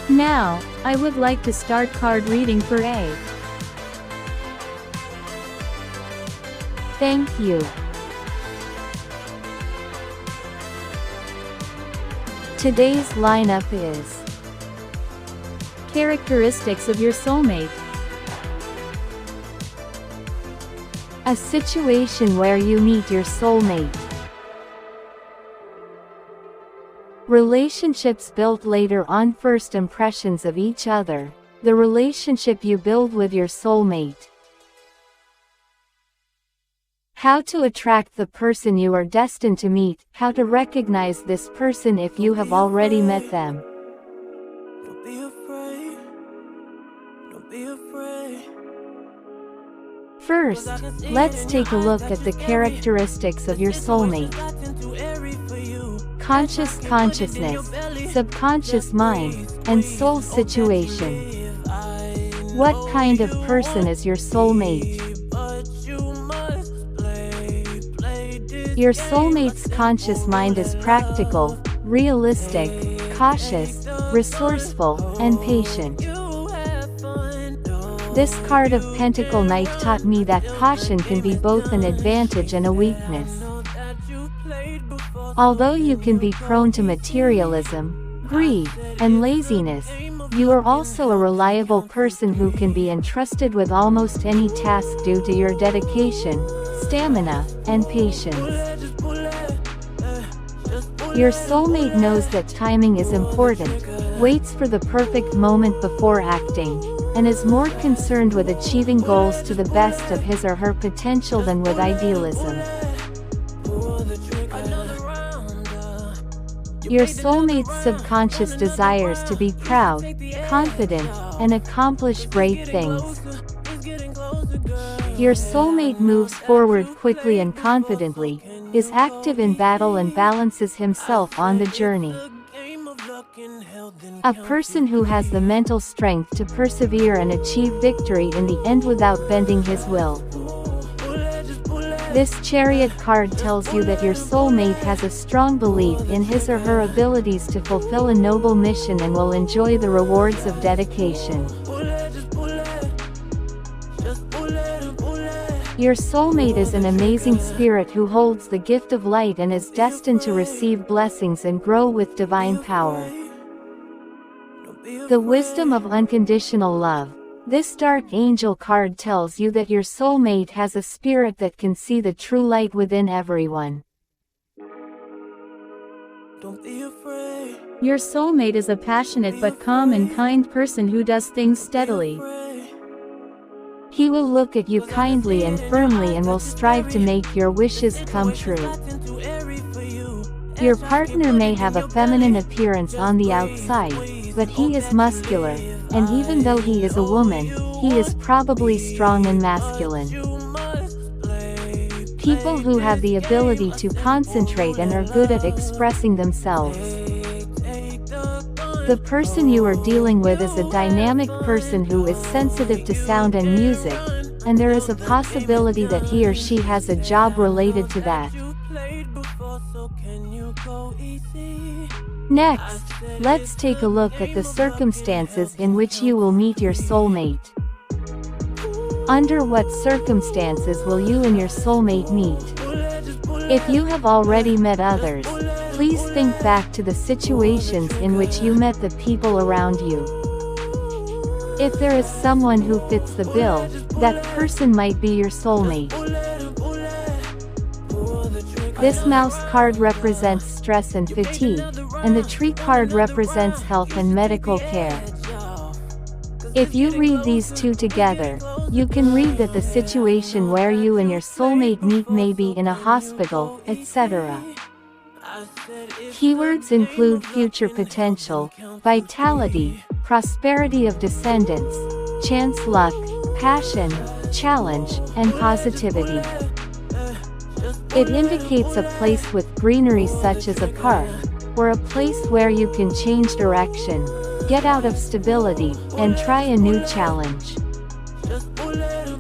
Now, I would like to start card reading for A. Thank you. Today's lineup is characteristics of your soulmate. A situation where you meet your soulmate. Relationships built later on first impressions of each other. The relationship you build with your soulmate. How to attract the person you are destined to meet. How to recognize this person if you have already met them. Don't be afraid. Don't be afraid. First, let's take a look at the characteristics of your soulmate. Conscious consciousness, subconscious mind, and soul situation. What kind of person is your soulmate? Your soulmate's conscious mind is practical, realistic, cautious, resourceful, and patient. This card of Pentacle Knight taught me that caution can be both an advantage and a weakness. Although you can be prone to materialism, greed, and laziness, you are also a reliable person who can be entrusted with almost any task due to your dedication, stamina, and patience. Your soulmate knows that timing is important, waits for the perfect moment before acting, and is more concerned with achieving goals to the best of his or her potential than with idealism. Your soulmate's subconscious desires to be proud, confident, and accomplish great things. Your soulmate moves forward quickly and confidently, is active in battle and balances himself on the journey. A person who has the mental strength to persevere and achieve victory in the end without bending his will. This Chariot card tells you that your soulmate has a strong belief in his or her abilities to fulfill a noble mission and will enjoy the rewards of dedication. Your soulmate is an amazing spirit who holds the gift of light and is destined to receive blessings and grow with divine power. The wisdom of unconditional love. This Dark Angel card tells you that your soulmate has a spirit that can see the true light within everyone. Don't be afraid. Your soulmate is a passionate but calm and kind person who does things steadily. He will look at you kindly and firmly and will strive to make your wishes come true. Your partner may have a feminine appearance on the outside, but he is muscular, and even though he is a woman, he is probably strong and masculine. People who have the ability to concentrate and are good at expressing themselves. The person you are dealing with is a dynamic person who is sensitive to sound and music, and there is a possibility that he or she has a job related to that. Next, let's take a look at the circumstances in which you will meet your soulmate. Under what circumstances will you and your soulmate meet? If you have already met others, please think back to the situations in which you met the people around you. If there is someone who fits the bill, that person might be your soulmate. This mouse card represents stress and fatigue, and the tree card represents health and medical care. If you read these two together, you can read that the situation where you and your soulmate meet may be in a hospital, etc. Keywords include future potential, vitality, prosperity of descendants, chance luck, passion, challenge, and positivity. It indicates a place with greenery such as a park, or a place where you can change direction, get out of stability, and try a new challenge.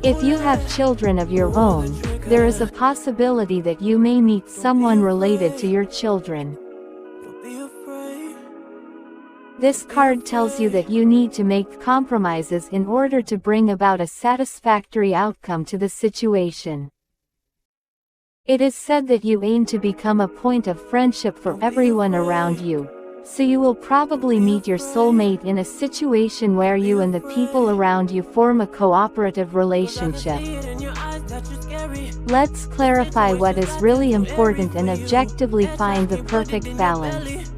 If you have children of your own, there is a possibility that you may meet someone related to your children. This card tells you that you need to make compromises in order to bring about a satisfactory outcome to the situation. It is said that you aim to become a point of friendship for everyone around you, so you will probably meet your soulmate in a situation where you and the people around you form a cooperative relationship. Let's clarify what is really important and objectively find the perfect balance.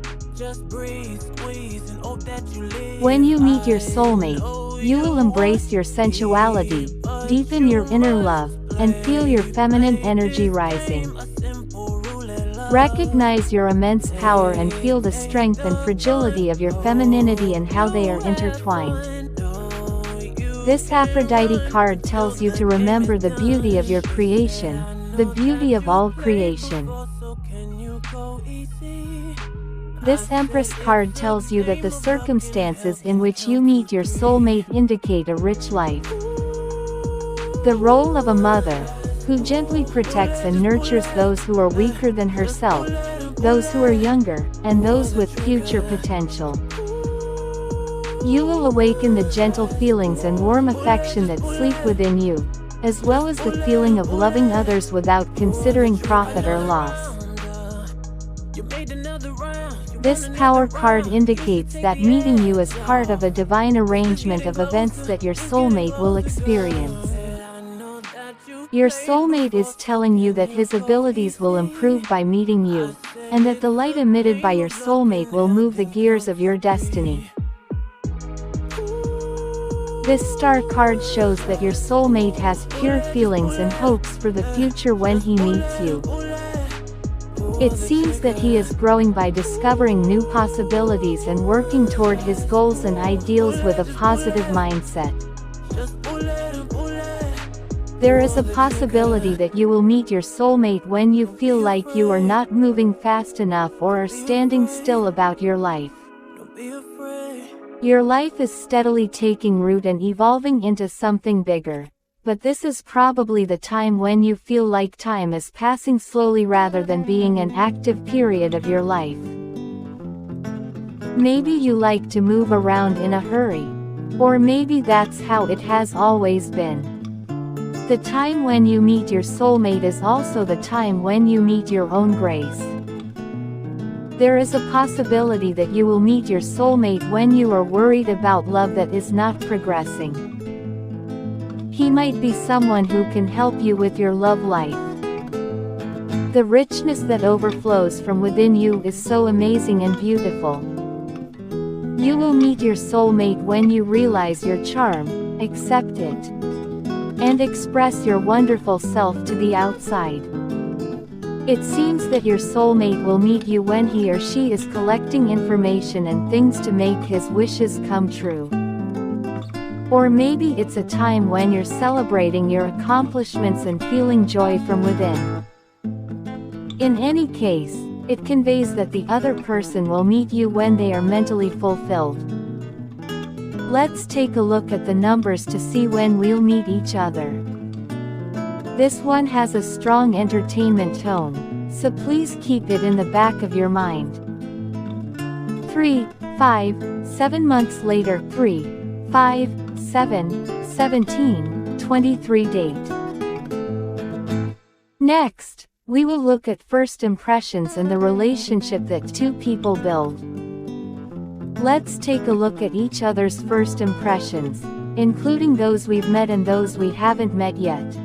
When you meet your soulmate, you will embrace your sensuality, deepen your inner love, and feel your feminine energy rising. Recognize your immense power and feel the strength and fragility of your femininity and how they are intertwined. This Aphrodite card tells you to remember the beauty of your creation, the beauty of all creation. This Empress card tells you that the circumstances in which you meet your soulmate indicate a rich life. The role of a mother, who gently protects and nurtures those who are weaker than herself, those who are younger, and those with future potential. You will awaken the gentle feelings and warm affection that sleep within you, as well as the feeling of loving others without considering profit or loss. This Power card indicates that meeting you is part of a divine arrangement of events that your soulmate will experience. Your soulmate is telling you that his abilities will improve by meeting you, and that the light emitted by your soulmate will move the gears of your destiny. This Star card shows that your soulmate has pure feelings and hopes for the future when he meets you. It seems that he is growing by discovering new possibilities and working toward his goals and ideals with a positive mindset. There is a possibility that you will meet your soulmate when you feel like you are not moving fast enough or are standing still about your life. Your life is steadily taking root and evolving into something bigger. But this is probably the time when you feel like time is passing slowly rather than being an active period of your life. Maybe you like to move around in a hurry. Or maybe that's how it has always been. The time when you meet your soulmate is also the time when you meet your own grace. There is a possibility that you will meet your soulmate when you are worried about love that is not progressing. He might be someone who can help you with your love life. The richness that overflows from within you is so amazing and beautiful. You will meet your soulmate when you realize your charm, accept it, and express your wonderful self to the outside. It seems that your soulmate will meet you when he or she is collecting information and things to make his wishes come true. Or maybe it's a time when you're celebrating your accomplishments and feeling joy from within. In any case, it conveys that the other person will meet you when they are mentally fulfilled. Let's take a look at the numbers to see when we'll meet each other. This one has a strong entertainment tone, so please keep it in the back of your mind. 3, 5, 7 months later. 3, 5, 7, 17, 23 date. Next, we will look at first impressions and the relationship that two people build. Let's take a look at each other's first impressions, including those we've met and those we haven't met yet.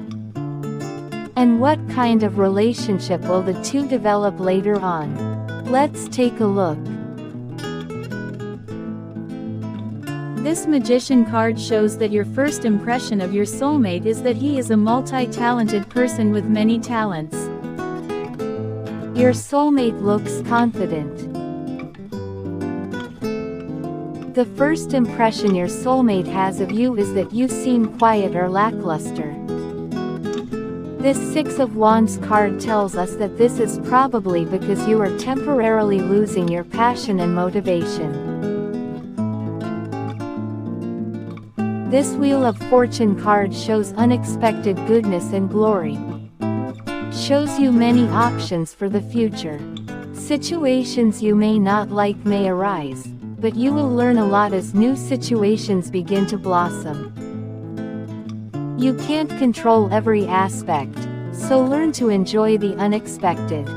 And what kind of relationship will the two develop later on? Let's take a look. This Magician card shows that your first impression of your soulmate is that he is a multi-talented person with many talents. Your soulmate looks confident. The first impression your soulmate has of you is that you seem quiet or lackluster. This Six of Wands card tells us that this is probably because you are temporarily losing your passion and motivation. This Wheel of Fortune card shows unexpected goodness and glory. Shows you many options for the future. Situations you may not like may arise, but you will learn a lot as new situations begin to blossom. You can't control every aspect, so learn to enjoy the unexpected.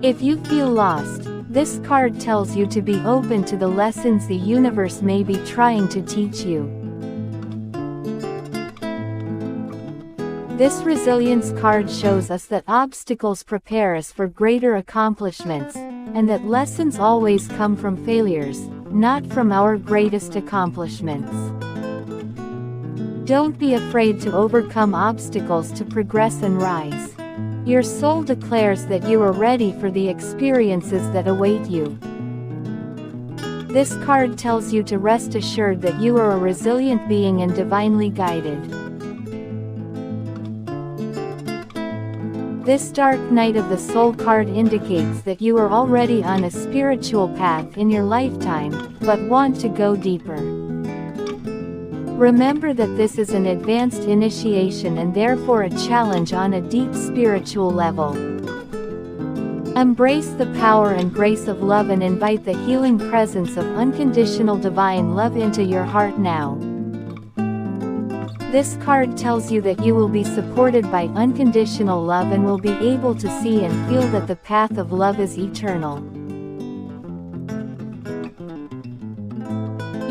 If you feel lost, this card tells you to be open to the lessons the universe may be trying to teach you. This resilience card shows us that obstacles prepare us for greater accomplishments, and that lessons always come from failures, not from our greatest accomplishments. Don't be afraid to overcome obstacles to progress and rise. Your soul declares that you are ready for the experiences that await you. This card tells you to rest assured that you are a resilient being and divinely guided. This Dark Night of the Soul card indicates that you are already on a spiritual path in your lifetime, but want to go deeper. Remember that this is an advanced initiation and therefore a challenge on a deep spiritual level. Embrace the power and grace of love and invite the healing presence of unconditional divine love into your heart now. This card tells you that you will be supported by unconditional love and will be able to see and feel that the path of love is eternal.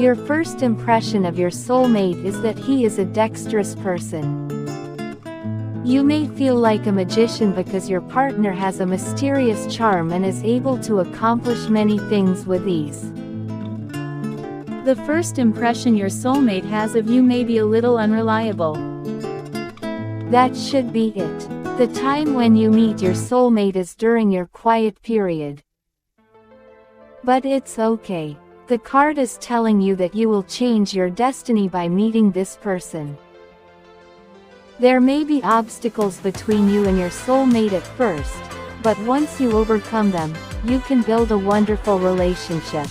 Your first impression of your soulmate is that he is a dexterous person. You may feel like a magician because your partner has a mysterious charm and is able to accomplish many things with ease. The first impression your soulmate has of you may be a little unreliable. That should be it. The time when you meet your soulmate is during your quiet period. But it's okay. The card is telling you that you will change your destiny by meeting this person. There may be obstacles between you and your soulmate at first, but once you overcome them, you can build a wonderful relationship.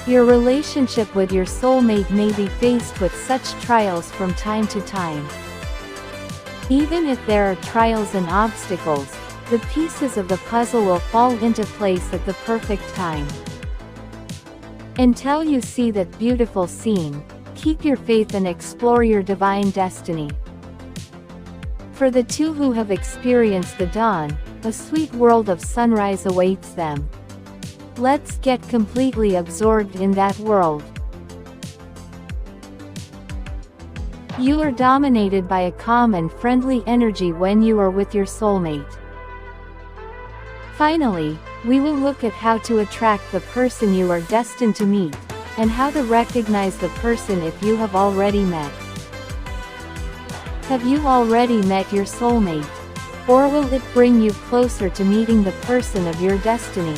Your relationship with your soulmate may be faced with such trials from time to time. Even if there are trials and obstacles, the pieces of the puzzle will fall into place at the perfect time. Until you see that beautiful scene, keep your faith and explore your divine destiny. For the two who have experienced the dawn, a sweet world of sunrise awaits them. Let's get completely absorbed in that world. You are dominated by a calm and friendly energy when you are with your soulmate. Finally, we will look at how to attract the person you are destined to meet, and how to recognize the person if you have already met. Have you already met your soulmate? Or will it bring you closer to meeting the person of your destiny?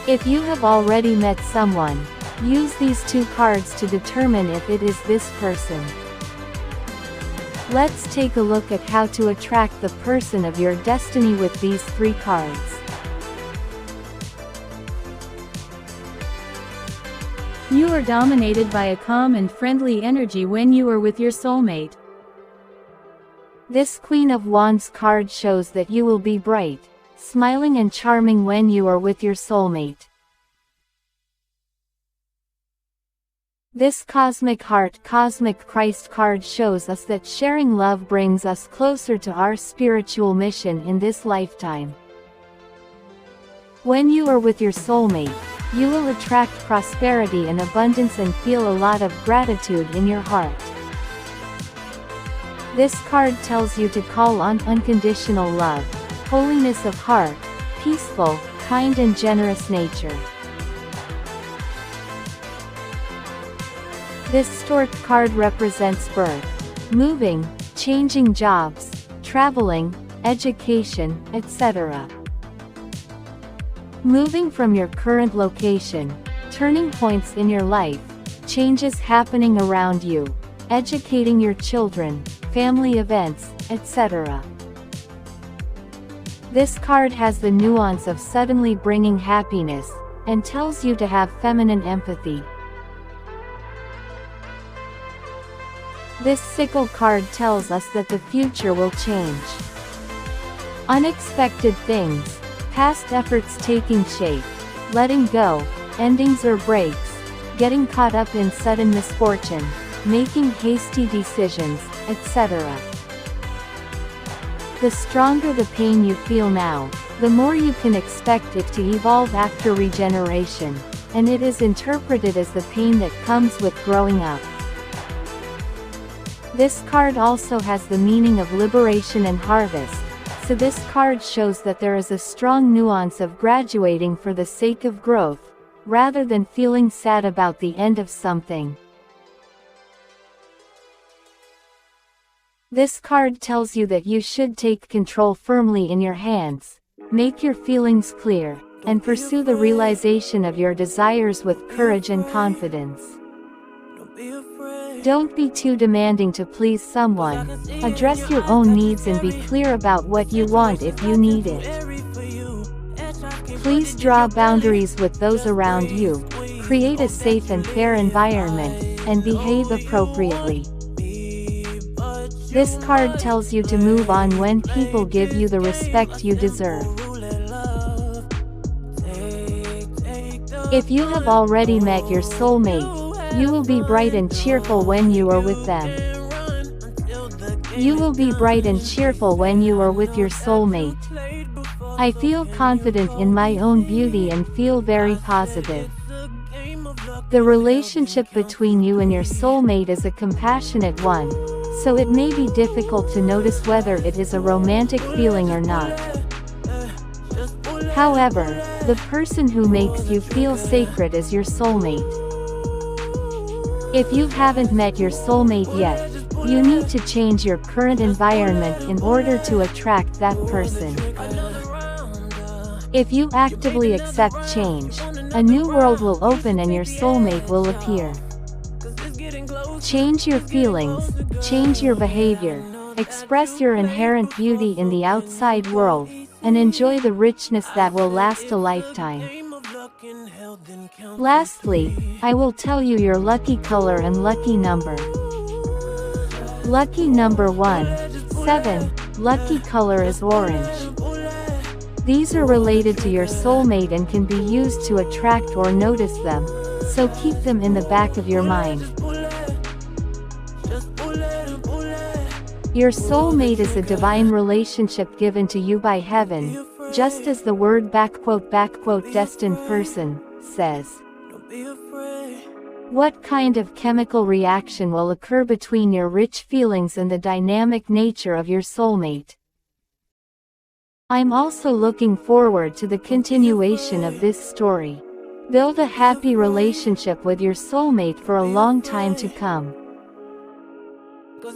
If you have already met someone, use these two cards to determine if it is this person. Let's take a look at how to attract the person of your destiny with these three cards. You are dominated by a calm and friendly energy when you are with your soulmate. This Queen of Wands card shows that you will be bright, smiling and charming when you are with your soulmate. This Cosmic Heart, Cosmic Christ card shows us that sharing love brings us closer to our spiritual mission in this lifetime. When you are with your soulmate, you will attract prosperity and abundance and feel a lot of gratitude in your heart. This card tells you to call on unconditional love, holiness of heart, peaceful, kind and generous nature. This Stork card represents birth, moving, changing jobs, traveling, education, etc. Moving from your current location, turning points in your life, changes happening around you, educating your children, family events, etc. This card has the nuance of suddenly bringing happiness, and tells you to have feminine empathy. This Sickle card tells us that the future will change. Unexpected things, Past efforts taking shape, letting go, endings or breaks, getting caught up in sudden misfortune, making hasty decisions, etc. The stronger the pain you feel now, the more you can expect it to evolve after regeneration, and it is interpreted as the pain that comes with growing up. This card also has the meaning of liberation and harvest, so this card shows that there is a strong nuance of graduating for the sake of growth, rather than feeling sad about the end of something. This card tells you that you should take control firmly in your hands, make your feelings clear, and pursue the realization of your desires with courage and confidence. Don't be too demanding to please someone. Address your own needs and be clear about what you want if you need it. Please draw boundaries with those around you, create a safe and fair environment, and behave appropriately. This card tells you to move on when people give you the respect you deserve. If you have already met your soulmate, you will be bright and cheerful when you are with them. You will be bright and cheerful when you are with your soulmate. I feel confident in my own beauty and feel very positive. The relationship between you and your soulmate is a compassionate one, so it may be difficult to notice whether it is a romantic feeling or not. However, the person who makes you feel sacred is your soulmate. If you haven't met your soulmate yet, you need to change your current environment in order to attract that person. If you actively accept change, a new world will open and your soulmate will appear. Change your feelings, change your behavior, express your inherent beauty in the outside world, and enjoy the richness that will last a lifetime. Lastly, I will tell you your lucky color and lucky number. Lucky number 1, 7, lucky color is orange. These are related to your soulmate and can be used to attract or notice them, so keep them in the back of your mind. Your soulmate is a divine relationship given to you by heaven, just as the word "destined person" says. What kind of chemical reaction will occur between your rich feelings and the dynamic nature of your soulmate? I'm also looking forward to the continuation of this story. Build a happy relationship with your soulmate for a long time to come.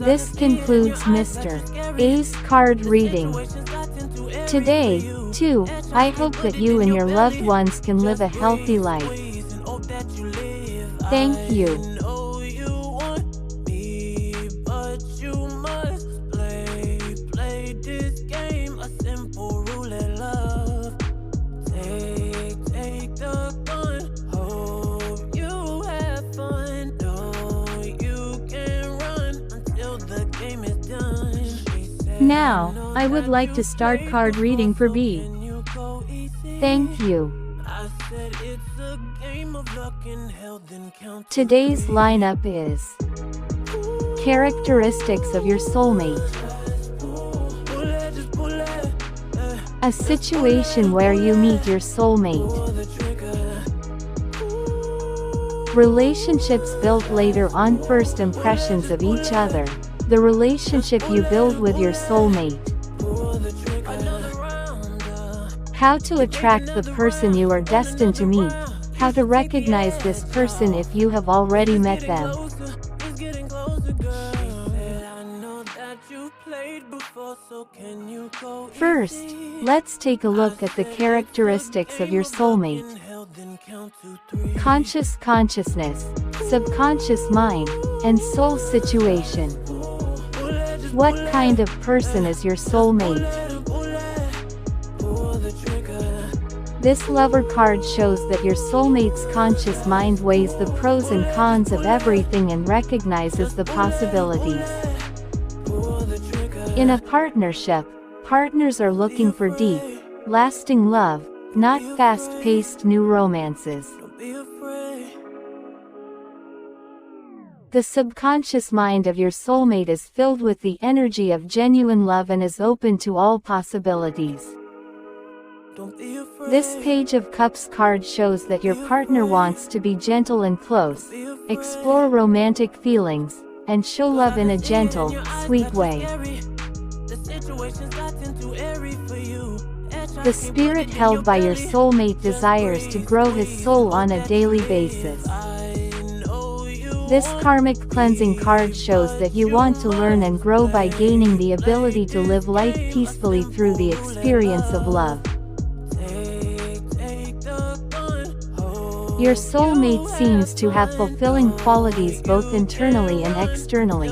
This concludes Mr. A's card reading. Today, too, I hope that you and your loved ones can live a healthy life. Thank you. Now, I would like to start card reading for B. Thank you. Today's lineup is characteristics of your soulmate. A situation where you meet your soulmate. Relationships built later on, first impressions of each other. The relationship you build with your soulmate. How to attract the person you are destined to meet. How to recognize this person if you have already met them. First, let's take a look at the characteristics of your soulmate. Conscious consciousness, subconscious mind, and soul situation. What kind of person is your soulmate? This lover card shows that your soulmate's conscious mind weighs the pros and cons of everything and recognizes the possibilities. In a partnership, partners are looking for deep, lasting love, not fast-paced new romances. Don't be afraid. The subconscious mind of your soulmate is filled with the energy of genuine love and is open to all possibilities. Don't be afraid. This Page of Cups card shows that your partner wants to be gentle and close, explore romantic feelings, and show love in a gentle, sweet way. The situation's gotten too airy for you. The spirit held by your soulmate desires to grow his soul on a daily basis. This karmic cleansing card shows that you want to learn and grow by gaining the ability to live life peacefully through the experience of love. Your soulmate seems to have fulfilling qualities both internally and externally.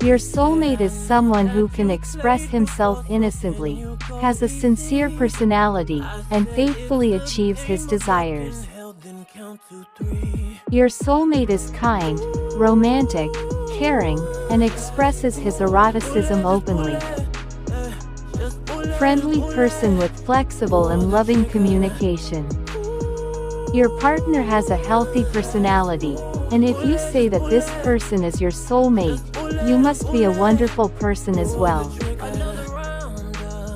Your soulmate is someone who can express himself innocently, has a sincere personality, and faithfully achieves his desires. Your soulmate is kind, romantic, caring, and expresses his eroticism openly. Friendly person with flexible and loving communication. Your partner has a healthy personality, and if you say that this person is your soulmate, you must be a wonderful person as well.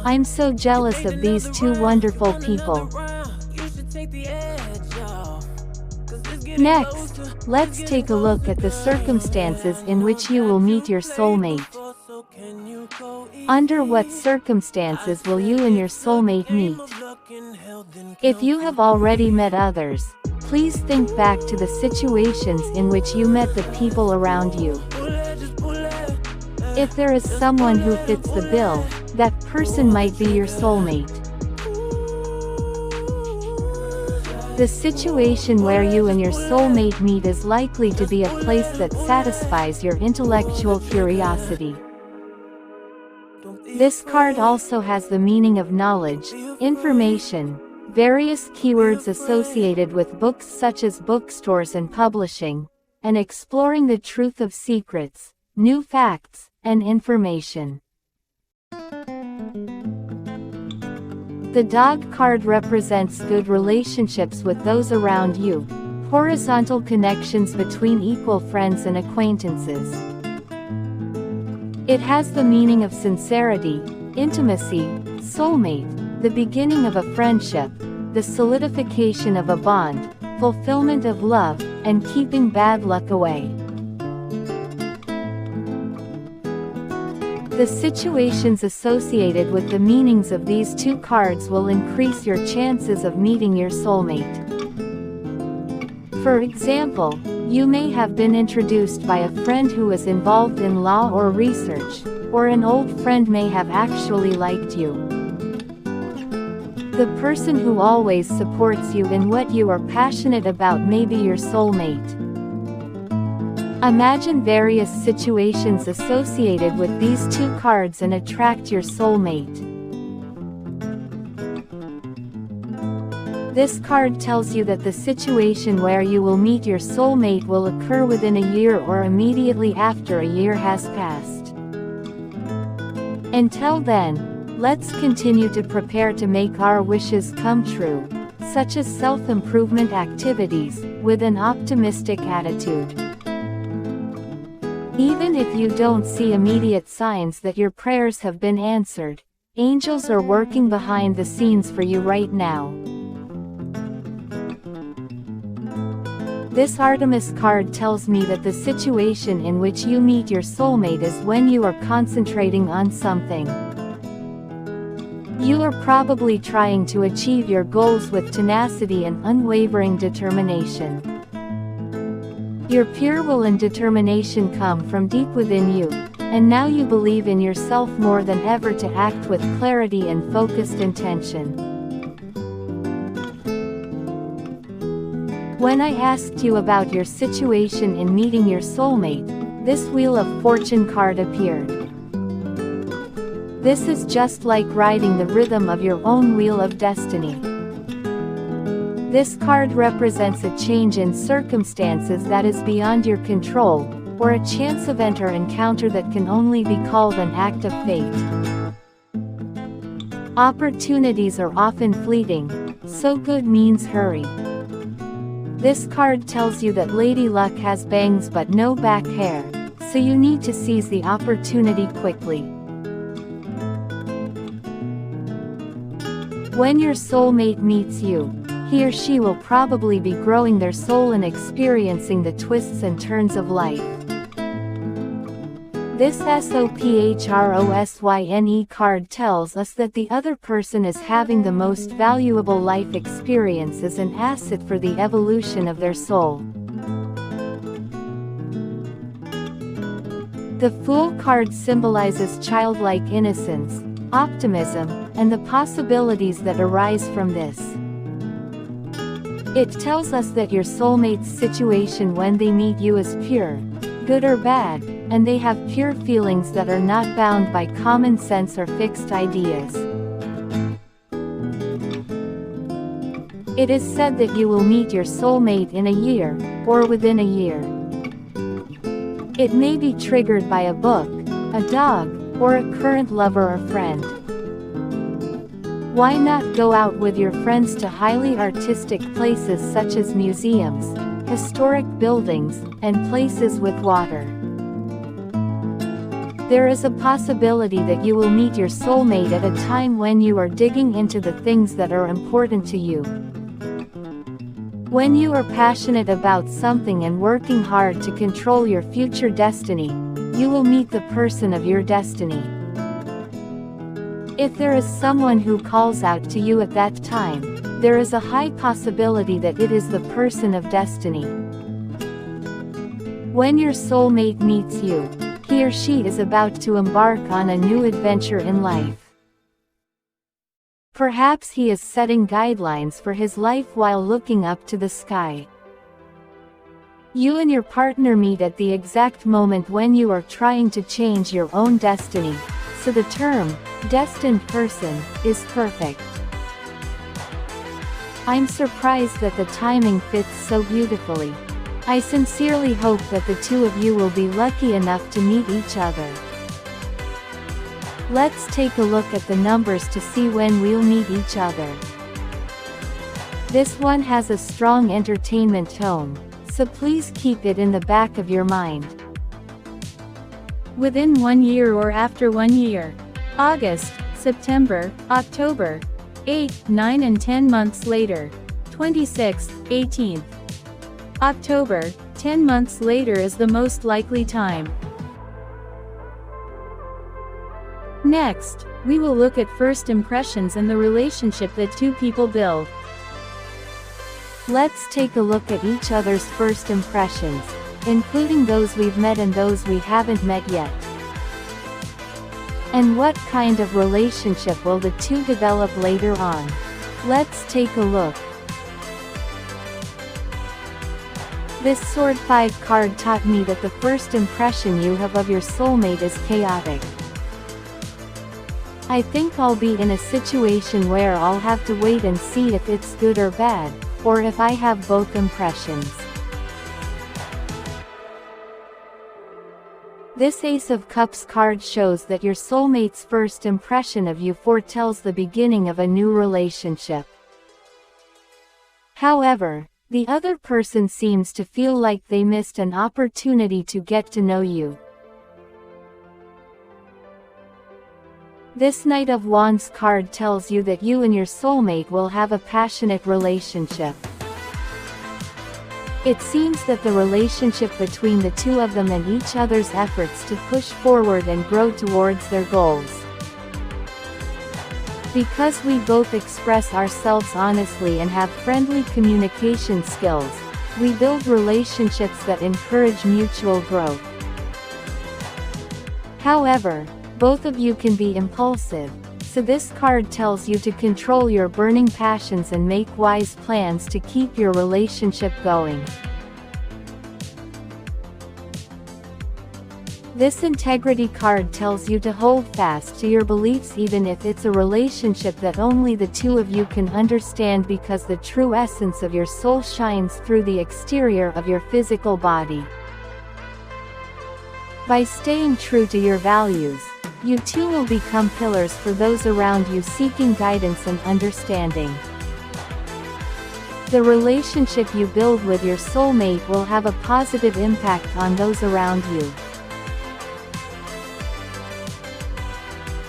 I'm so jealous of these two wonderful people. Next, let's take a look at the circumstances in which you will meet your soulmate. Under what circumstances will you and your soulmate meet? If you have already met others, please think back to the situations in which you met the people around you. If there is someone who fits the bill, that person might be your soulmate. The situation where you and your soulmate meet is likely to be a place that satisfies your intellectual curiosity. This card also has the meaning of knowledge, information, various keywords associated with books such as bookstores and publishing, and exploring the truth of secrets, new facts, and information. The dog card represents good relationships with those around you, horizontal connections between equal friends and acquaintances. It has the meaning of sincerity, intimacy, soulmate, the beginning of a friendship, the solidification of a bond, fulfillment of love, and keeping bad luck away. The situations associated with the meanings of these two cards will increase your chances of meeting your soulmate. For example, you may have been introduced by a friend who is involved in law or research, or an old friend may have actually liked you. The person who always supports you in what you are passionate about may be your soulmate. Imagine various situations associated with these two cards and attract your soulmate. This card tells you that the situation where you will meet your soulmate will occur within a year or immediately after a year has passed. Until then, let's continue to prepare to make our wishes come true, such as self-improvement activities, with an optimistic attitude. Even if you don't see immediate signs that your prayers have been answered, angels are working behind the scenes for you right now. This Artemis card tells me that the situation in which you meet your soulmate is when you are concentrating on something. You are probably trying to achieve your goals with tenacity and unwavering determination. Your pure will and determination come from deep within you, and now you believe in yourself more than ever to act with clarity and focused intention. When I asked you about your situation in meeting your soulmate, this Wheel of Fortune card appeared. This is just like riding the rhythm of your own wheel of destiny. This card represents a change in circumstances that is beyond your control, or a chance event or encounter that can only be called an act of fate. Opportunities are often fleeting, so good means hurry. This card tells you that Lady Luck has bangs but no back hair, so you need to seize the opportunity quickly. When your soulmate meets you, he or she will probably be growing their soul and experiencing the twists and turns of life. This SOPHROSYNE card tells us that the other person is having the most valuable life experience as an asset for the evolution of their soul. The Fool card symbolizes childlike innocence, optimism, and the possibilities that arise from this. It tells us that your soulmate's situation when they meet you is pure, good or bad, and they have pure feelings that are not bound by common sense or fixed ideas. It is said that you will meet your soulmate in a year, or within a year. It may be triggered by a book, a dog, or a current lover or friend. Why not go out with your friends to highly artistic places such as museums, historic buildings, and places with water? There is a possibility that you will meet your soulmate at a time when you are digging into the things that are important to you. When you are passionate about something and working hard to control your future destiny, you will meet the person of your destiny. If there is someone who calls out to you at that time, there is a high possibility that it is the person of destiny. When your soulmate meets you, he or she is about to embark on a new adventure in life. Perhaps he is setting guidelines for his life while looking up to the sky. You and your partner meet at the exact moment when you are trying to change your own destiny, so the term, destined person, is perfect. I'm surprised that the timing fits so beautifully. I sincerely hope that the two of you will be lucky enough to meet each other. Let's take a look at the numbers to see when we'll meet each other. This one has a strong entertainment tone, so please keep it in the back of your mind. Within 1 year or after 1 year. August, September, October. 8, 9 and 10 months later. 26th, 18th. October, 10 months later is the most likely time. Next, we will look at first impressions and the relationship that two people build. Let's take a look at each other's first impressions, including those we've met and those we haven't met yet. And what kind of relationship will the two develop later on? Let's take a look. This Sword 5 card taught me that the first impression you have of your soulmate is chaotic. I think I'll be in a situation where I'll have to wait and see if it's good or bad, or if I have both impressions. This Ace of Cups card shows that your soulmate's first impression of you foretells the beginning of a new relationship. However, the other person seems to feel like they missed an opportunity to get to know you. This Knight of Wands card tells you that you and your soulmate will have a passionate relationship. It seems that the relationship between the two of them and each other's efforts to push forward and grow towards their goals. Because we both express ourselves honestly and have friendly communication skills, we build relationships that encourage mutual growth. However, both of you can be impulsive, so this card tells you to control your burning passions and make wise plans to keep your relationship going. This Integrity card tells you to hold fast to your beliefs even if it's a relationship that only the two of you can understand, because the true essence of your soul shines through the exterior of your physical body. By staying true to your values, You two will become pillars for those around you seeking guidance and understanding. The relationship you build with your soulmate will have a positive impact on those around you.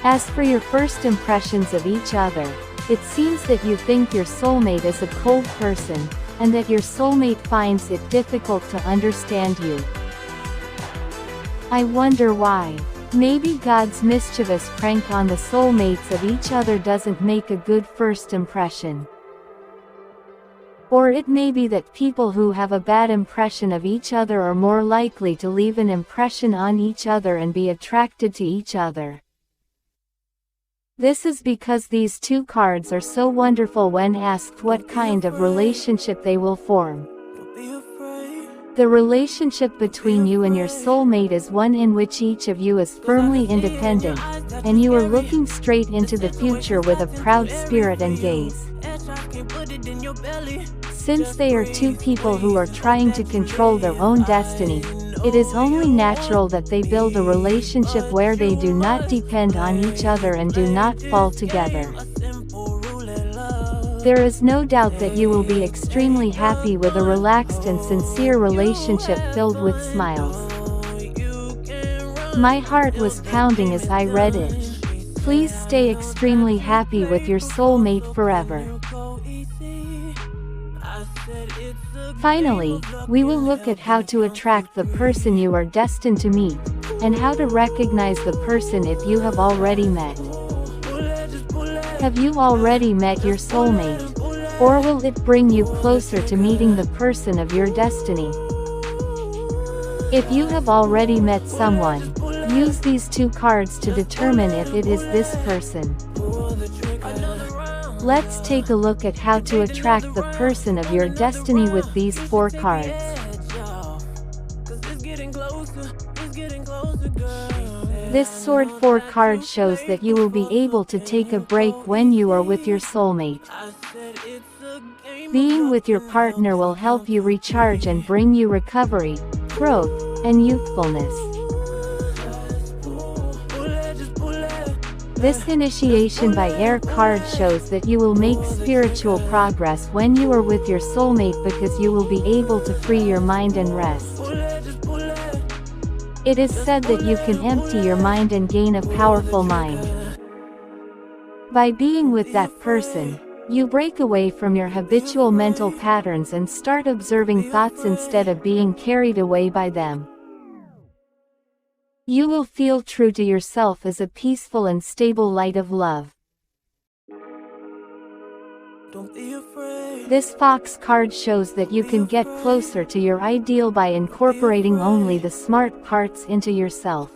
As for your first impressions of each other, it seems that you think your soulmate is a cold person, and that your soulmate finds it difficult to understand you. I wonder why. Maybe God's mischievous prank on the soulmates of each other doesn't make a good first impression. Or it may be that people who have a bad impression of each other are more likely to leave an impression on each other and be attracted to each other. This is because these two cards are so wonderful when asked what kind of relationship they will form. The relationship between you and your soulmate is one in which each of you is firmly independent, and you are looking straight into the future with a proud spirit and gaze. Since they are two people who are trying to control their own destiny, it is only natural that they build a relationship where they do not depend on each other and do not fall together. There is no doubt that you will be extremely happy with a relaxed and sincere relationship filled with smiles. My heart was pounding as I read it. Please stay extremely happy with your soulmate forever. Finally, we will look at how to attract the person you are destined to meet, and how to recognize the person if you have already met. Have you already met your soulmate? Or will it bring you closer to meeting the person of your destiny? If you have already met someone, use these two cards to determine if it is this person. Let's take a look at how to attract the person of your destiny with these four cards. This Sword 4 card shows that you will be able to take a break when you are with your soulmate. Being with your partner will help you recharge and bring you recovery, growth, and youthfulness. This Initiation by Air card shows that you will make spiritual progress when you are with your soulmate because you will be able to free your mind and rest. It is said that you can empty your mind and gain a powerful mind. By being with that person, you break away from your habitual mental patterns and start observing thoughts instead of being carried away by them. You will feel true to yourself as a peaceful and stable light of love. Don't be afraid. This Fox card shows that you can get closer to your ideal by incorporating only the smart parts into yourself.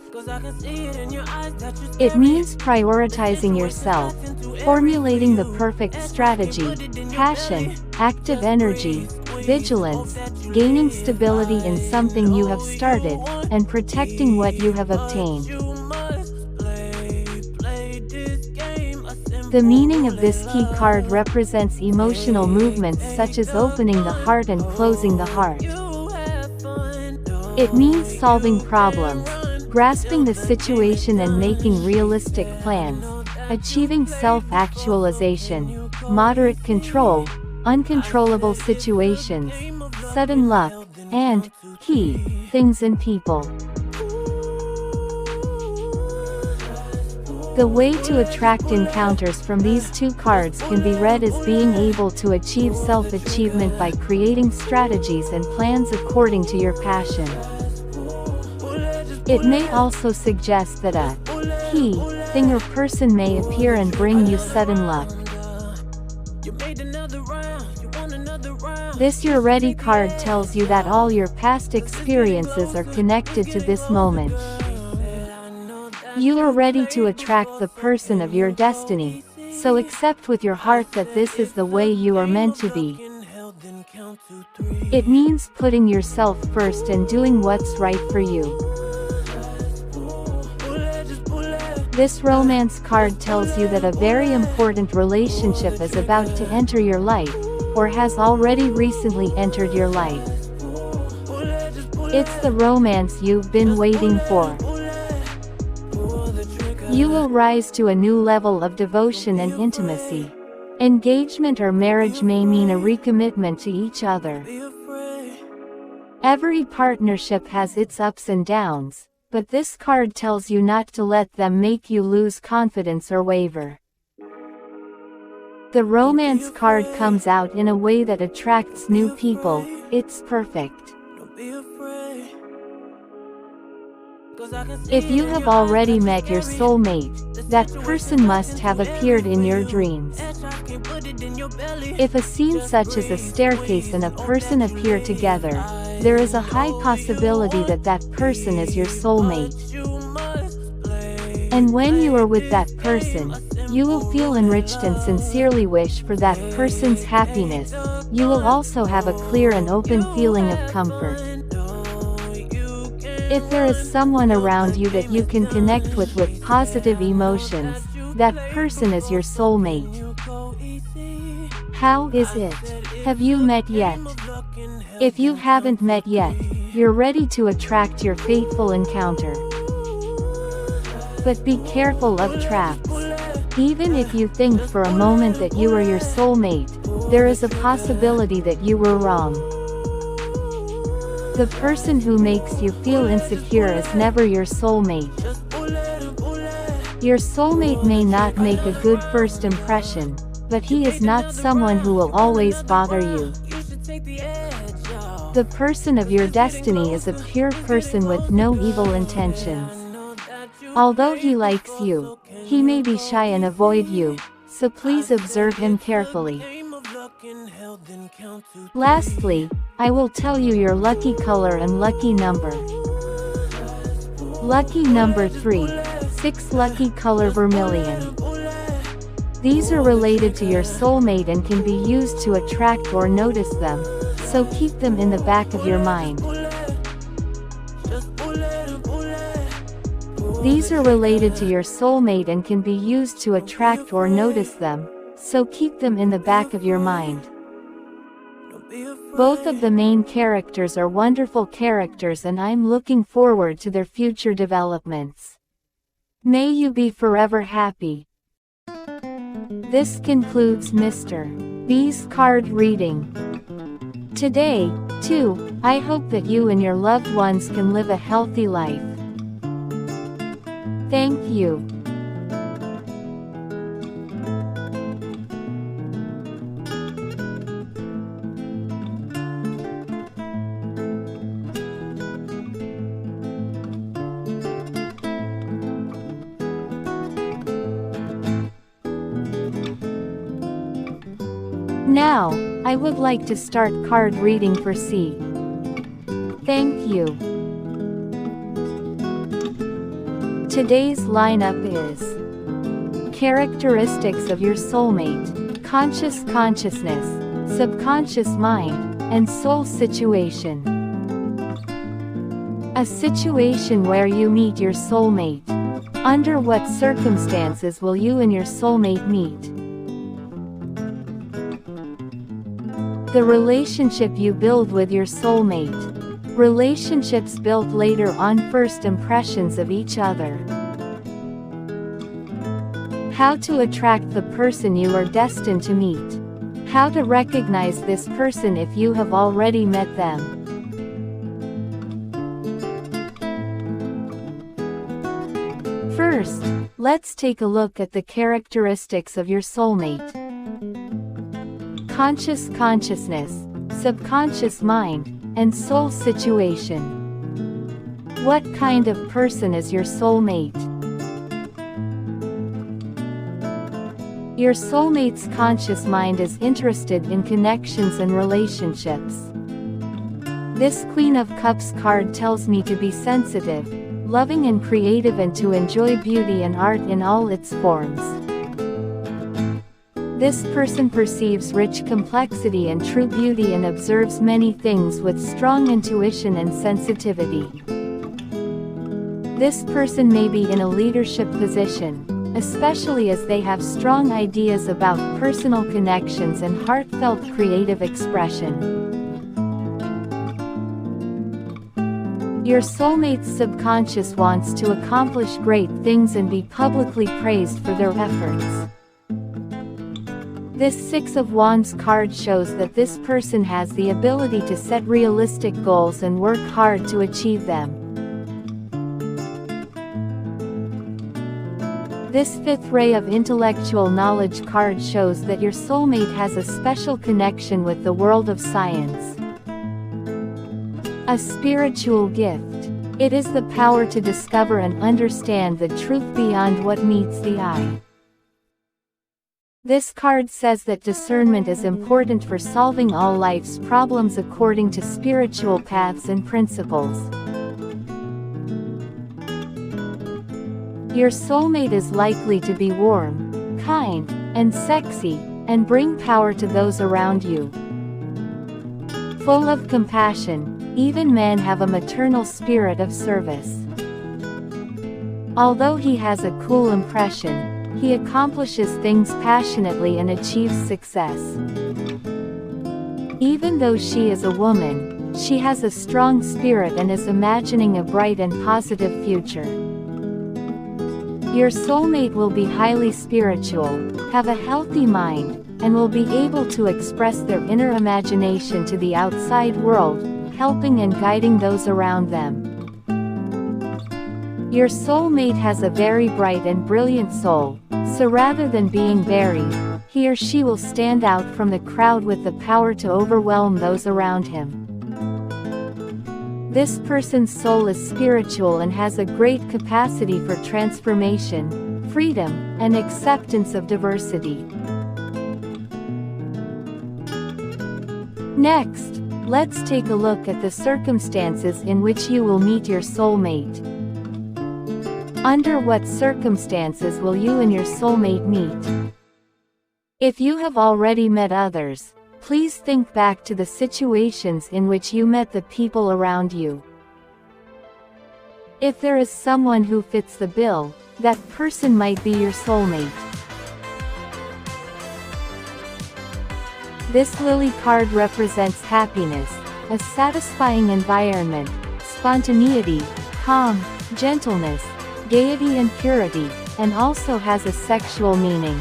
It means prioritizing yourself, formulating the perfect strategy, passion, active energy, vigilance, gaining stability in something you have started, and protecting what you have obtained. The meaning of this key card represents emotional movements such as opening the heart and closing the heart. It means solving problems, grasping the situation and making realistic plans, achieving self-actualization, moderate control, uncontrollable situations, sudden luck, and, key, things and people. The way to attract encounters from these two cards can be read as being able to achieve self-achievement by creating strategies and plans according to your passion. It may also suggest that a key, thing or person may appear and bring you sudden luck. This You're Ready card tells you that all your past experiences are connected to this moment. You are ready to attract the person of your destiny, so accept with your heart that this is the way you are meant to be. It means putting yourself first and doing what's right for you. This Romance card tells you that a very important relationship is about to enter your life, or has already recently entered your life. It's the romance you've been waiting for. You will rise to a new level of devotion and intimacy. Engagement or marriage may mean a recommitment to each other. Every partnership has its ups and downs, but this card tells you not to let them make you lose confidence or waver. The romance card comes out in a way that attracts new people. It's perfect. If you have already met your soulmate, that person must have appeared in your dreams. If a scene such as a staircase and a person appear together, there is a high possibility that that person is your soulmate. And when you are with that person, you will feel enriched and sincerely wish for that person's happiness. You will also have a clear and open feeling of comfort. If there is someone around you that you can connect with positive emotions, that person is your soulmate. How is it? Have you met yet? If you haven't met yet, you're ready to attract your fateful encounter. But be careful of traps. Even if you think for a moment that you are your soulmate, there is a possibility that you were wrong. The person who makes you feel insecure is never your soulmate. Your soulmate may not make a good first impression, but he is not someone who will always bother you. The person of your destiny is a pure person with no evil intentions. Although he likes you, he may be shy and avoid you, so please observe him carefully. Lastly, I will tell you your lucky color and lucky number. Lucky number 3, 6 lucky color vermilion. These are related to your soulmate and can be used to attract or notice them, so keep them in the back of your mind. These are related to your soulmate and can be used to attract or notice them, so keep them in the back of your mind. Both of the main characters are wonderful characters and I'm looking forward to their future developments. May you be forever happy. This concludes Mr. B's card reading. Today, too, I hope that you and your loved ones can live a healthy life. Thank you. Now, I would like to start card reading for C. Thank you. Today's lineup is characteristics of your soulmate, conscious consciousness, subconscious mind, and soul situation. A situation where you meet your soulmate. Under what circumstances will you and your soulmate meet? The relationship you build with your soulmate. Relationships built later on first impressions of each other. How to attract the person you are destined to meet. How to recognize this person if you have already met them. First, let's take a look at the characteristics of your soulmate. Conscious consciousness, subconscious mind, and soul situation. What kind of person is your soulmate? Your soulmate's conscious mind is interested in connections and relationships. This Queen of Cups card tells me to be sensitive, loving and creative and to enjoy beauty and art in all its forms. This person perceives rich complexity and true beauty and observes many things with strong intuition and sensitivity. This person may be in a leadership position, especially as they have strong ideas about personal connections and heartfelt creative expression. Your soulmate's subconscious wants to accomplish great things and be publicly praised for their efforts. This Six of Wands card shows that this person has the ability to set realistic goals and work hard to achieve them. This fifth ray of intellectual knowledge card shows that your soulmate has a special connection with the world of science. A spiritual gift. It is the power to discover and understand the truth beyond what meets the eye. This card says that discernment is important for solving all life's problems according to spiritual paths and principles. Your soulmate is likely to be warm, kind, and sexy, and bring power to those around you. Full of compassion, even men have a maternal spirit of service. Although he has a cool impression, he accomplishes things passionately and achieves success. Even though she is a woman, she has a strong spirit and is imagining a bright and positive future. Your soulmate will be highly spiritual, have a healthy mind, and will be able to express their inner imagination to the outside world, helping and guiding those around them. Your soulmate has a very bright and brilliant soul, so rather than being buried, he or she will stand out from the crowd with the power to overwhelm those around him. This person's soul is spiritual and has a great capacity for transformation, freedom, and acceptance of diversity. Next, let's take a look at the circumstances in which you will meet your soulmate. Under what circumstances will you and your soulmate meet? If you have already met others, please think back to the situations in which you met the people around you. If there is someone who fits the bill, that person might be your soulmate. This lily card represents happiness, a satisfying environment, spontaneity, calm, gentleness, gaiety and purity, and also has a sexual meaning.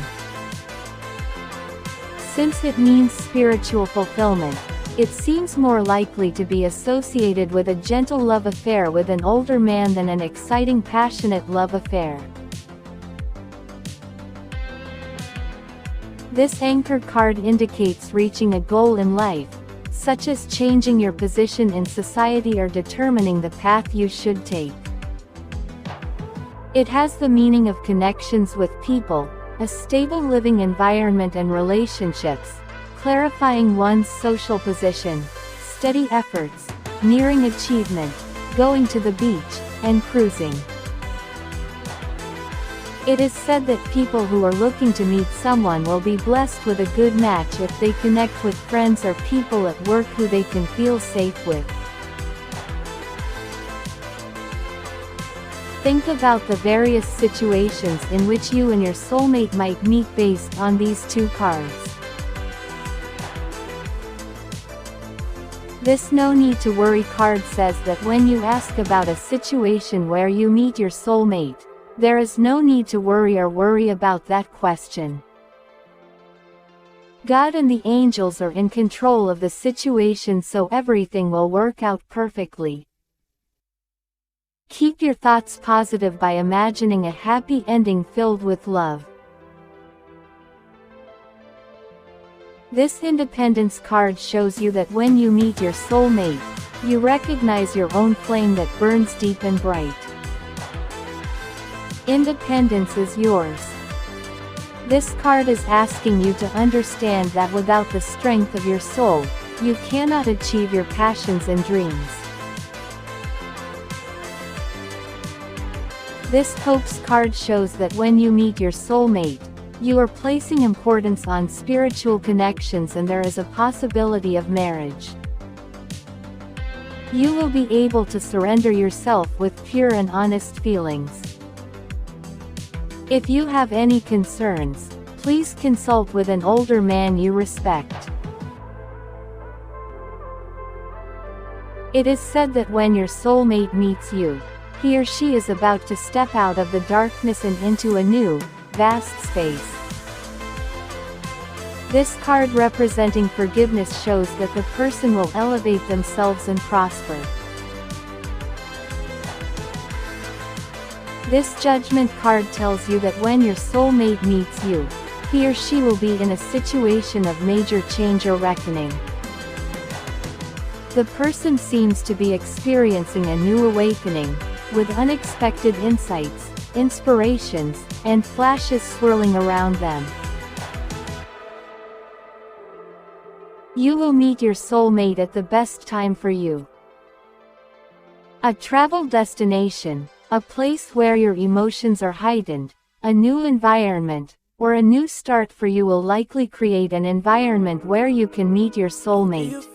Since it means spiritual fulfillment, it seems more likely to be associated with a gentle love affair with an older man than an exciting passionate love affair. This anchor card indicates reaching a goal in life, such as changing your position in society or determining the path you should take. It has the meaning of connections with people, a stable living environment and relationships, clarifying one's social position, steady efforts, nearing achievement, going to the beach, and cruising. It is said that people who are looking to meet someone will be blessed with a good match if they connect with friends or people at work who they can feel safe with. Think about the various situations in which you and your soulmate might meet based on these two cards. This no need to worry card says that when you ask about a situation where you meet your soulmate, there is no need to worry about that question. God and the angels are in control of the situation, so everything will work out perfectly. Keep your thoughts positive by imagining a happy ending filled with love. This Independence card shows you that when you meet your soulmate, you recognize your own flame that burns deep and bright. Independence is yours. This card is asking you to understand that without the strength of your soul, you cannot achieve your passions and dreams. This Hopes card shows that when you meet your soulmate, you are placing importance on spiritual connections and there is a possibility of marriage. You will be able to surrender yourself with pure and honest feelings. If you have any concerns, please consult with an older man you respect. It is said that when your soulmate meets you, he or she is about to step out of the darkness and into a new, vast space. This card representing forgiveness shows that the person will elevate themselves and prosper. This Judgment card tells you that when your soulmate meets you, he or she will be in a situation of major change or reckoning. The person seems to be experiencing a new awakening, with unexpected insights, inspirations, and flashes swirling around them. You will meet your soulmate at the best time for you. A travel destination, a place where your emotions are heightened, a new environment, or a new start for you will likely create an environment where you can meet your soulmate.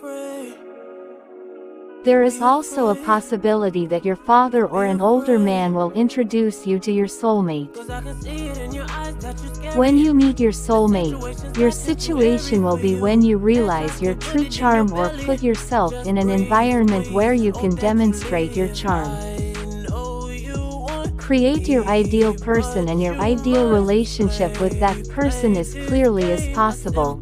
There is also a possibility that your father or an older man will introduce you to your soulmate. When you meet your soulmate, your situation will be when you realize your true charm or put yourself in an environment where you can demonstrate your charm. Create your ideal person and your ideal relationship with that person as clearly as possible.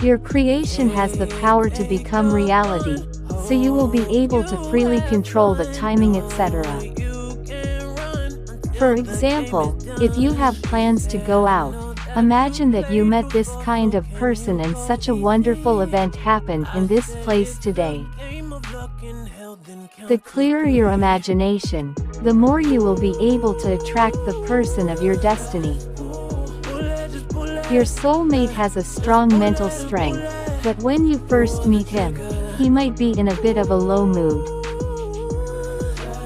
Your creation has the power to become reality, so you will be able to freely control the timing, etc. For example, if you have plans to go out, imagine that you met this kind of person and such a wonderful event happened in this place today. The clearer your imagination, the more you will be able to attract the person of your destiny. Your soulmate has a strong mental strength, but when you first meet him, he might be in a bit of a low mood.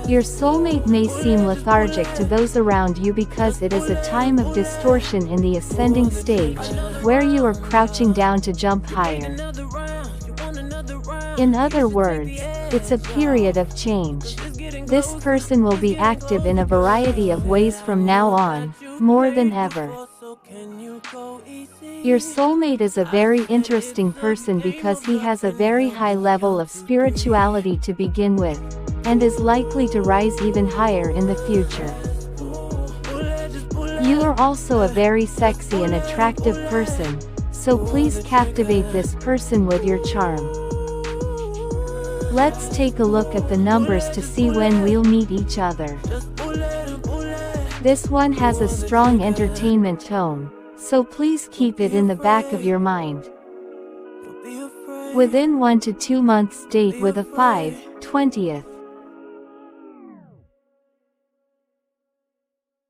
Your soulmate may seem lethargic to those around you because it is a time of distortion in the ascending stage, where you are crouching down to jump higher. In other words, it's a period of change. This person will be active in a variety of ways from now on, more than ever. Your soulmate is a very interesting person because he has a very high level of spirituality to begin with, and is likely to rise even higher in the future. You are also a very sexy and attractive person, so please captivate this person with your charm. Let's take a look at the numbers to see when we'll meet each other. This one has a strong entertainment tone, so please keep it in the back of your mind. Within 1 to 2 months date with a 5/20th.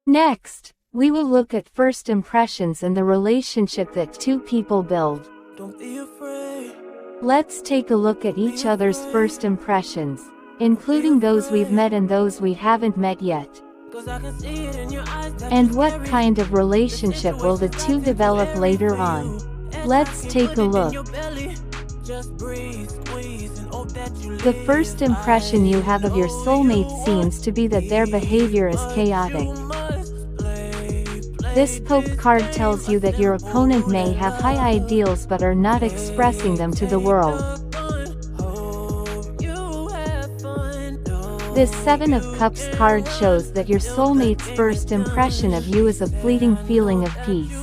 Next, we will look at first impressions and the relationship that two people build. Don't be afraid. Let's take a look at each other's first impressions, including those we've met and those we haven't met yet. And what kind of relationship will the two develop later on? Let's take a look. The first impression you have of your soulmate seems to be that their behavior is chaotic. This Pope card tells you that your opponent may have high ideals but are not expressing them to the world. This Seven of Cups card shows that your soulmate's first impression of you is a fleeting feeling of peace.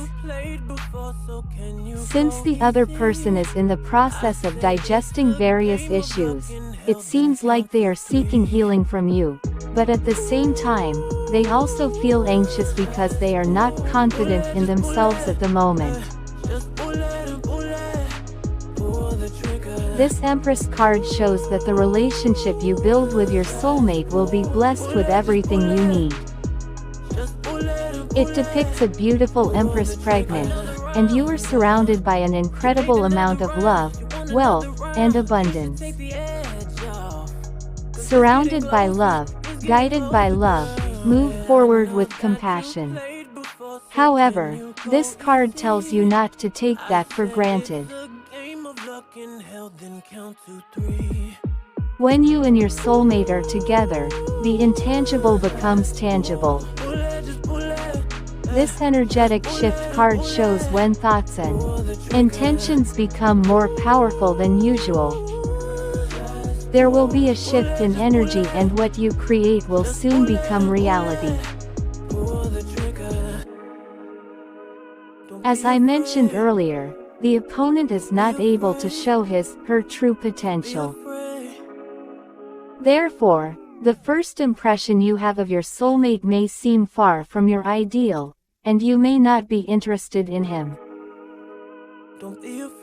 Since the other person is in the process of digesting various issues, it seems like they are seeking healing from you, but at the same time, they also feel anxious because they are not confident in themselves at the moment. This Empress card shows that the relationship you build with your soulmate will be blessed with everything you need. It depicts a beautiful Empress pregnant, and you are surrounded by an incredible amount of love, wealth, and abundance. Surrounded by love, guided by love, move forward with compassion. However, this card tells you not to take that for granted. When you and your soulmate are together, the intangible becomes tangible. This energetic shift card shows when thoughts and intentions become more powerful than usual. There will be a shift in energy and what you create will soon become reality. As I mentioned earlier, the opponent is not able to show her true potential. Therefore, the first impression you have of your soulmate may seem far from your ideal, and you may not be interested in him.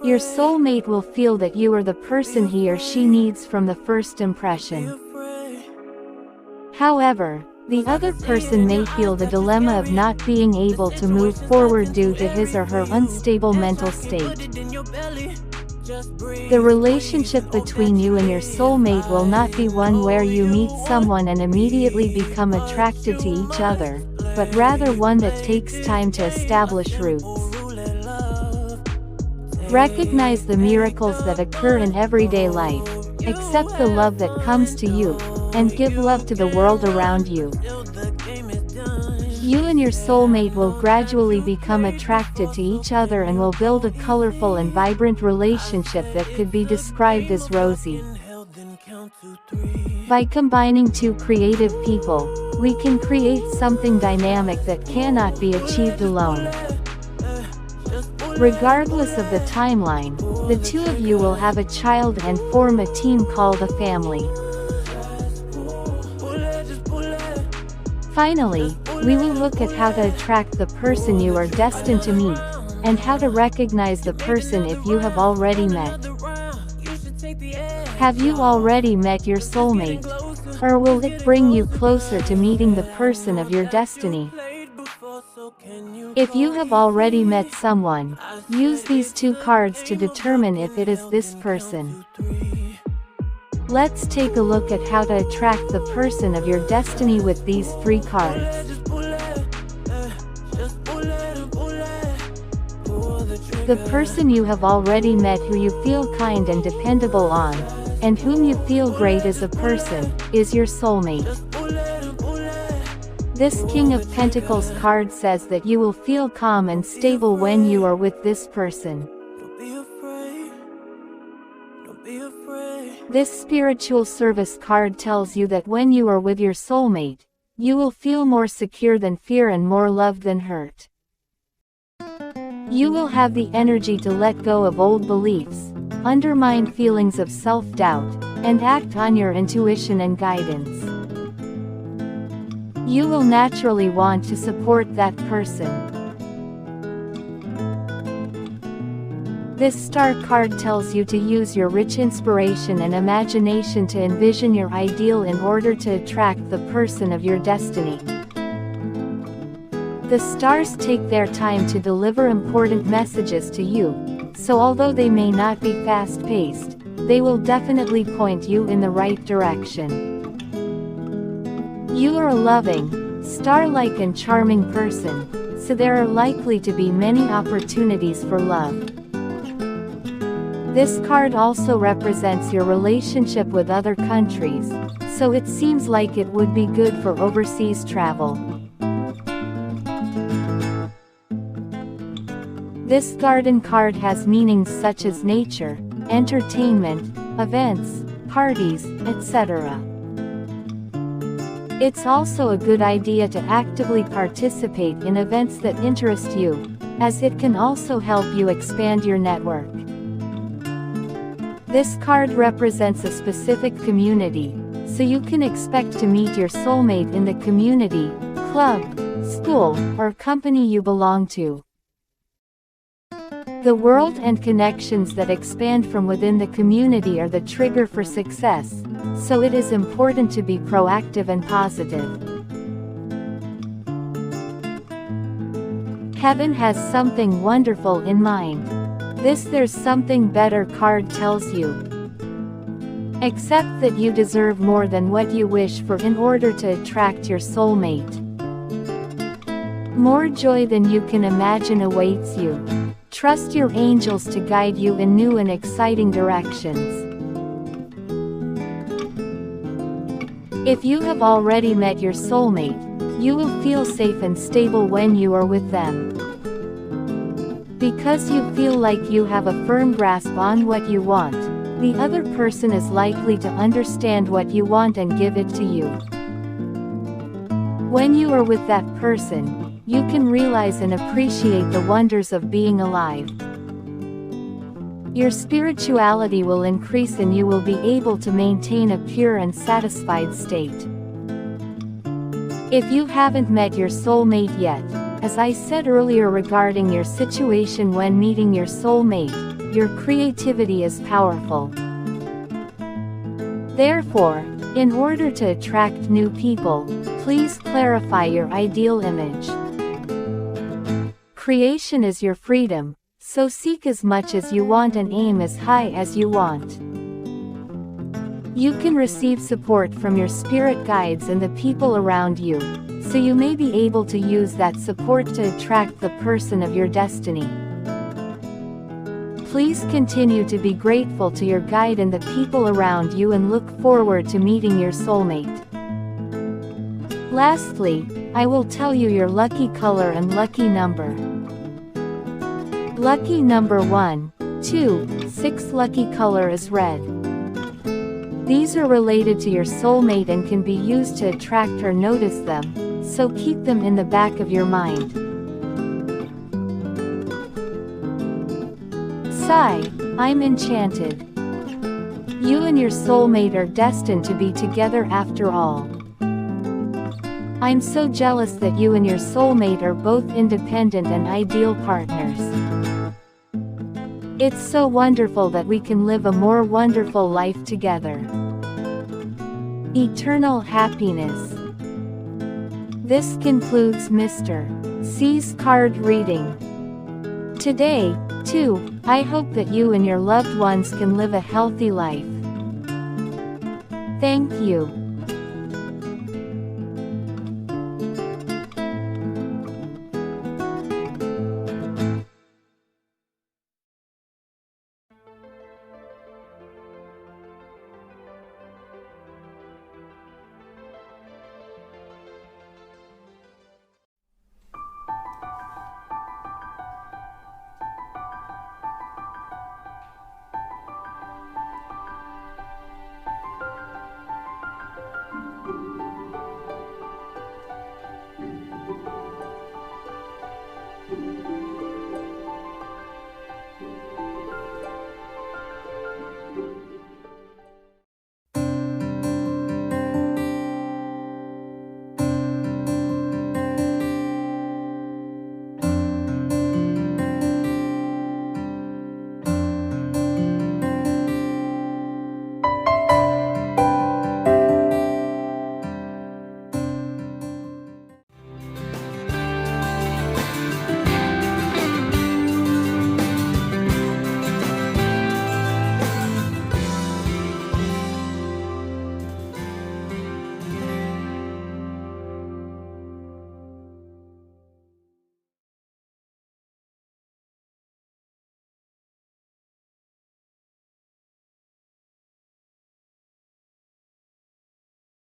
Your soulmate will feel that you are the person he or she needs from the first impression. However, the other person may feel the dilemma of not being able to move forward due to his or her unstable mental state. The relationship between you and your soulmate will not be one where you meet someone and immediately become attracted to each other, but rather one that takes time to establish roots. Recognize the miracles that occur in everyday life, accept the love that comes to you, and give love to the world around you. You and your soulmate will gradually become attracted to each other and will build a colorful and vibrant relationship that could be described as rosy. By combining two creative people, we can create something dynamic that cannot be achieved alone. Regardless of the timeline, the two of you will have a child and form a team called a family. Finally, we will look at how to attract the person you are destined to meet, and how to recognize the person if you have already met. Have you already met your soulmate? Or will it bring you closer to meeting the person of your destiny? If you have already met someone, use these two cards to determine if it is this person. Let's take a look at how to attract the person of your destiny with these three cards. The person you have already met who you feel kind and dependable on, and whom you feel great as a person, is your soulmate. This King of Pentacles card says that you will feel calm and stable when you are with this person. This spiritual service card tells you that when you are with your soulmate, you will feel more secure than fear and more loved than hurt. You will have the energy to let go of old beliefs, undermine feelings of self-doubt, and act on your intuition and guidance. You will naturally want to support that person. This star card tells you to use your rich inspiration and imagination to envision your ideal in order to attract the person of your destiny. The stars take their time to deliver important messages to you, so although they may not be fast-paced, they will definitely point you in the right direction. You are a loving, star-like and charming person, so there are likely to be many opportunities for love. This card also represents your relationship with other countries, so it seems like it would be good for overseas travel. This garden card has meanings such as nature, entertainment, events, parties, etc. It's also a good idea to actively participate in events that interest you, as it can also help you expand your network. This card represents a specific community, so you can expect to meet your soulmate in the community, club, school, or company you belong to. The world and connections that expand from within the community are the trigger for success, so it is important to be proactive and positive. Heaven has something wonderful in mind. This "there's something better" card tells you. Accept that you deserve more than what you wish for in order to attract your soulmate. More joy than you can imagine awaits you. Trust your angels to guide you in new and exciting directions. If you have already met your soulmate, you will feel safe and stable when you are with them. Because you feel like you have a firm grasp on what you want, The other person is likely to understand what you want and give it to you. When you are with that person, you can realize and appreciate the wonders of being alive. Your spirituality will increase and you will be able to maintain a pure and satisfied state. If you haven't met your soulmate yet, as I said earlier regarding your situation when meeting your soulmate, your creativity is powerful. Therefore, in order to attract new people, please clarify your ideal image. Creation is your freedom, so seek as much as you want and aim as high as you want. You can receive support from your spirit guides and the people around you, so you may be able to use that support to attract the person of your destiny. Please continue to be grateful to your guide and the people around you and look forward to meeting your soulmate. Lastly, I will tell you your lucky color and lucky number. Lucky number 1, 2, 6. Lucky color is red. These are related to your soulmate and can be used to attract or notice them, so keep them in the back of your mind. Sigh, I'm enchanted. You and your soulmate are destined to be together after all. I'm so jealous that you and your soulmate are both independent and ideal partners. It's so wonderful that we can live a more wonderful life together. Eternal happiness. This concludes Mr. C's card reading. Today, too, I hope that you and your loved ones can live a healthy life. Thank you.